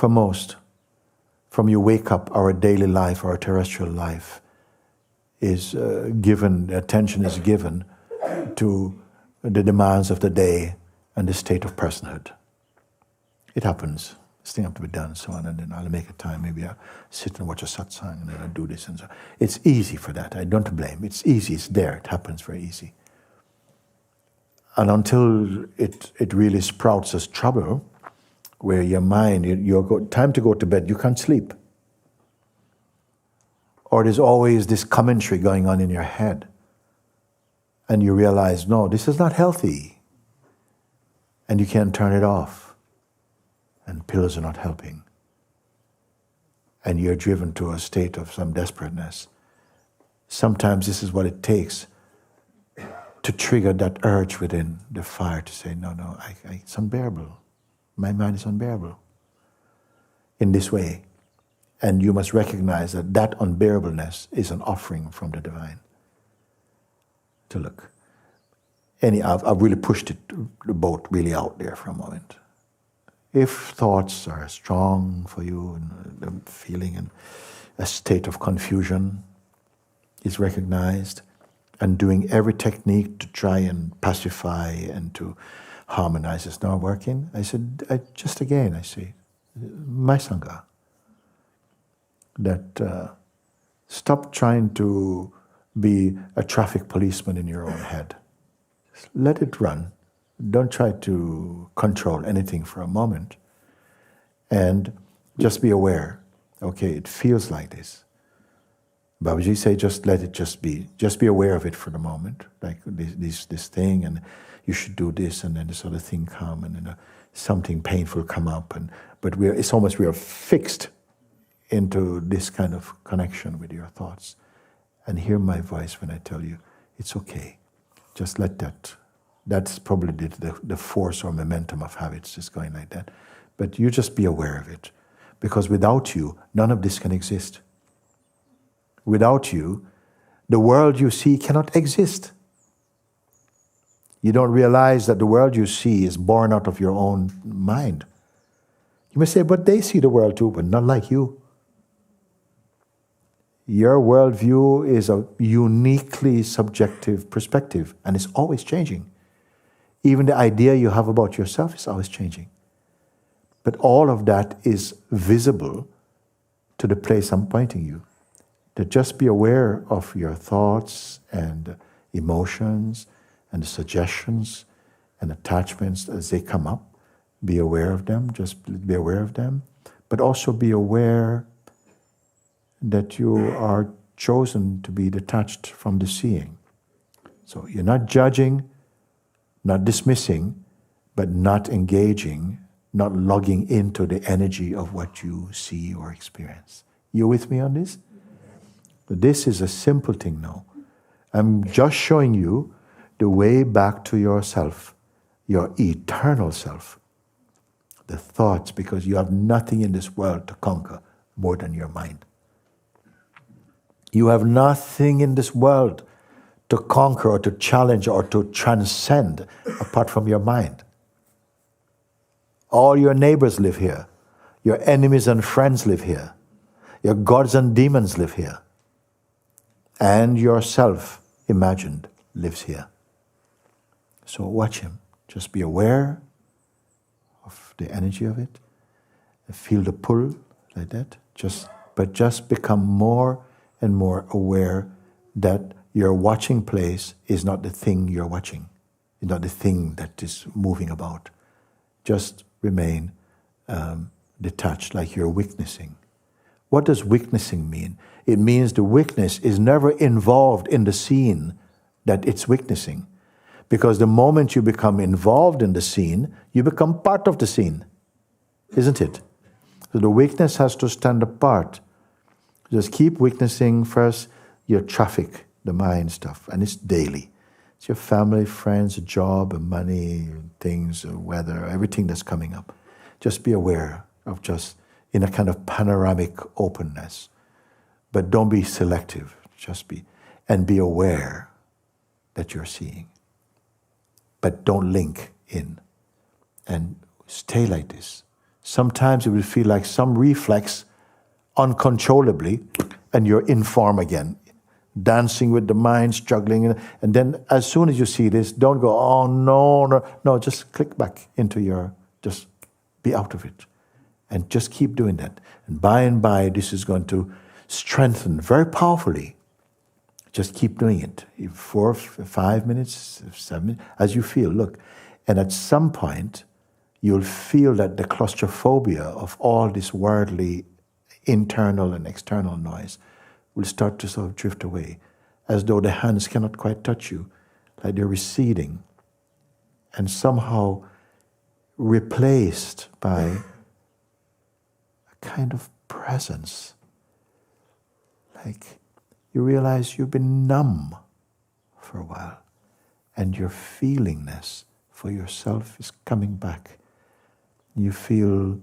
For most, from you wake up, our daily life, our terrestrial life is given, attention is given to the demands of the day and the state of personhood. It happens. This thing has to be done, so on, and then I'll make a time. Maybe I'll sit and watch a satsang, and then I'll do this and so. It's easy for that. I don't blame. It's easy. It's there. It happens very easy. And until it really sprouts as trouble, where your mind, time to go to bed, you can't sleep. Or there's always this commentary going on in your head. And you realize, no, this is not healthy. And you can't turn it off. And pills are not helping. And you're driven to a state of some desperateness. Sometimes this is what it takes to trigger that urge within the fire to say, no, it's unbearable. My mind is unbearable in this way. And you must recognize that that unbearableness is an offering from the divine. To look. I've really pushed the boat really out there for a moment. If thoughts are strong for you, and the feeling and a state of confusion is recognized, and doing every technique to try and pacify and to harmonize is not working, I said, I say, my Sangha, that stop trying to be a traffic policeman in your own head. Just let it run. Don't try to control anything for a moment. And just be aware. Okay, it feels like this. Babaji say, just let it just be. Just be aware of it for the moment. Like this thing, and you should do this, and then this other thing come, and then something painful come up. But it's almost we are fixed into this kind of connection with your thoughts. And hear my voice when I tell you, it's okay. Just let that. That's probably the force or momentum of habits is going like that. But you just be aware of it. Because without you, none of this can exist. Without you, the world you see cannot exist. You don't realize that the world you see is born out of your own mind. You may say, but they see the world too, but not like you. Your worldview is a uniquely subjective perspective, and it's always changing. Even the idea you have about yourself is always changing. But all of that is visible to the place I'm pointing you. To just be aware of your thoughts and emotions and the suggestions and attachments as they come up. Be aware of them, just be aware of them. But also be aware that you are chosen to be detached from the seeing. So you're not judging, not dismissing, but not engaging, not logging into the energy of what you see or experience. You with me on this? This is a simple thing now. I'm just showing you the way back to yourself, your eternal self. The thoughts, because you have nothing in this world to conquer more than your mind. You have nothing in this world to conquer or to challenge or to transcend apart from your mind. All your neighbors live here. Your enemies and friends live here. Your gods and demons live here. And yourself, imagined, lives here. So watch him. Just be aware of the energy of it. Feel the pull like that. But just become more and more aware that your watching place is not the thing you're watching. It's not the thing that is moving about. Just remain detached, like you're witnessing. What does witnessing mean? It means the witness is never involved in the scene that it's witnessing. Because the moment you become involved in the scene, you become part of the scene. Isn't it? So the witness has to stand apart. Just keep witnessing first your traffic, the mind stuff, and it's daily. It's your family, friends, job, money, things, weather, everything that's coming up. Just be aware of just in a kind of panoramic openness. But don't be selective, just be, and be aware that you're seeing. But don't link in. And stay like this. Sometimes it will feel like some reflex uncontrollably, and you're in form again, dancing with the mind, struggling. And then as soon as you see this, don't go, oh no, no, no, just click back into just be out of it. And just keep doing that. And by, this is going to strengthen very powerfully. Just keep doing it. 4, 5 minutes, 7 minutes, as you feel, look. And at some point, you'll feel that the claustrophobia of all this worldly internal and external noise will start to sort of drift away, as though the hands cannot quite touch you, like they're receding, and somehow replaced by a kind of presence. Like you realize you've been numb for a while, and your feelingness for yourself is coming back. You feel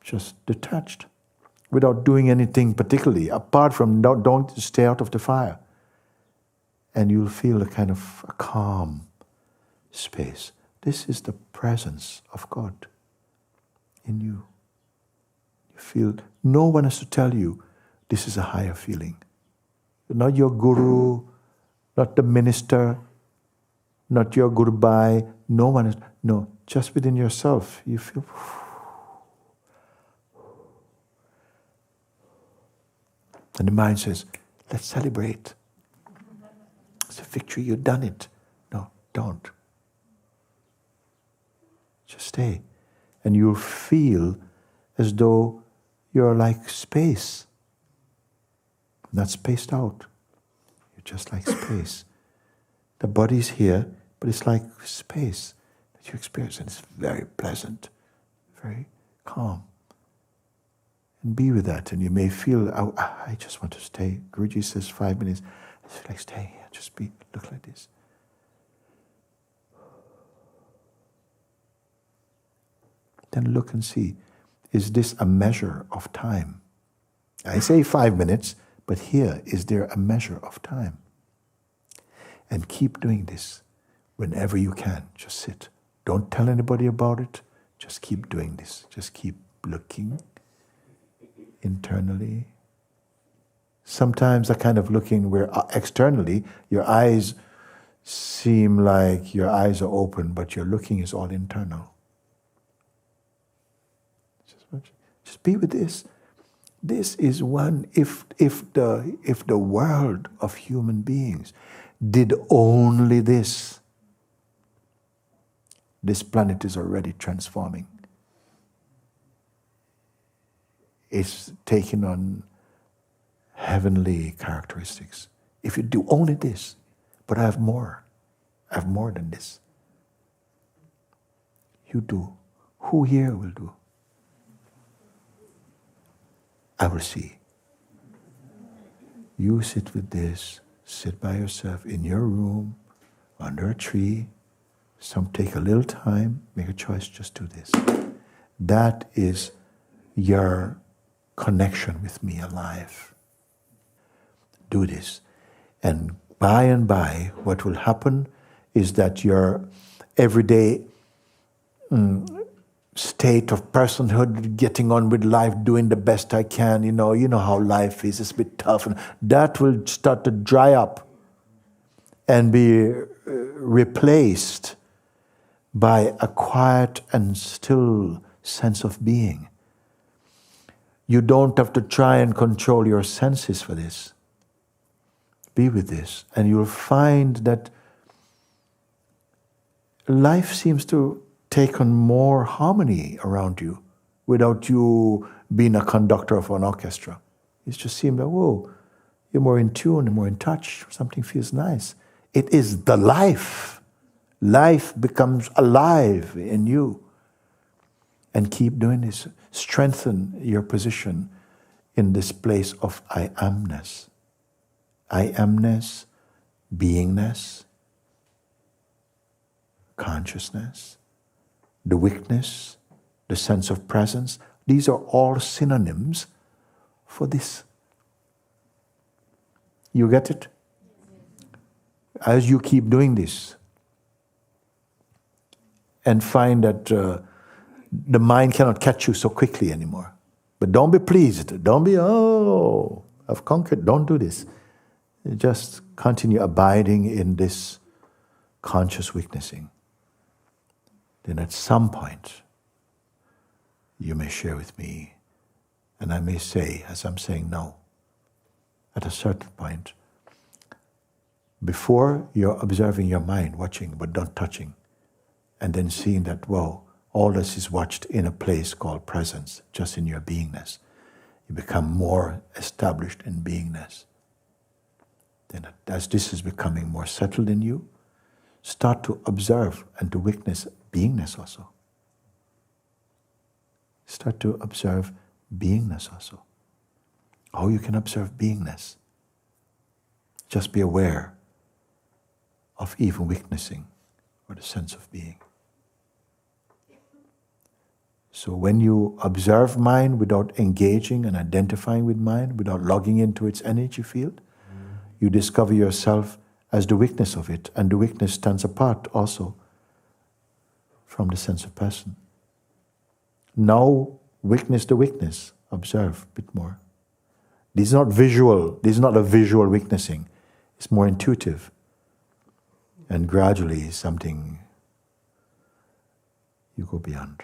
just detached, without doing anything particularly, apart from don't stay out of the fire. And you'll feel a kind of a calm space. This is the presence of God in you. You feel no one has to tell you this is a higher feeling. Not your guru, not the minister, not your goodbye. No one is, no, just within yourself. You feel, and the mind says, let's celebrate. It's a victory, you've done it. No, don't. Just stay. And you'll feel as though you're like space. Not spaced out. You're just like space. The body's here, but it's like space that you experience. And it's very pleasant, very calm. And be with that. And you may feel, oh, I just want to stay. Guruji says 5 minutes. I just feel like staying here. Just be, look like this. Then look and see, is this a measure of time? I say 5 minutes, but here, is there a measure of time? And keep doing this whenever you can. Just sit. Don't tell anybody about it. Just keep doing this. Just keep looking internally. Sometimes a kind of looking where externally your eyes seem like your eyes are open, but your looking is all internal. Just be with this. This is one, if the world of human beings did only this planet is already transforming. It's taking on heavenly characteristics. If you do only this, but I have more than this. You do. Who here will do? I will see. You sit with this, sit by yourself in your room, under a tree. Some take a little time, make a choice, just do this. That is your connection with me alive. Do this. And by, what will happen is that your everyday state of personhood, getting on with life, doing the best I can, you know how life is, it's a bit tough, and that will start to dry up and be replaced by a quiet and still sense of being. You don't have to try and control your senses for this. Be with this, and you'll find that life seems to take on more harmony around you without you being a conductor of an orchestra. It just seems like, whoa, you're more in tune, more in touch, something feels nice. It is the life. Life becomes alive in you. And keep doing this. Strengthen your position in this place of I amness. I amness, beingness, consciousness, the weakness, the sense of presence. These are all synonyms for this. You get it? As you keep doing this and find that the mind cannot catch you so quickly anymore. But don't be pleased. Don't be, oh, I've conquered. Don't do this. Just continue abiding in this conscious witnessing. Then at some point, you may share with me, and I may say, as I'm saying now, at a certain point, before you're observing your mind, watching but not touching, and then seeing that, whoa, all this is watched in a place called presence, just in your beingness. You become more established in beingness. Then as this is becoming more settled in you, start to observe and to witness beingness also. Start to observe beingness also. How you can observe beingness. Just be aware of even witnessing or the sense of being. So when you observe mind without engaging and identifying with mind, without logging into its energy field, you discover yourself as the witness of it, and the witness stands apart also from the sense of person. Now witness the witness, observe a bit more. This is not visual, this is not a visual witnessing, it's more intuitive. And gradually something you go beyond.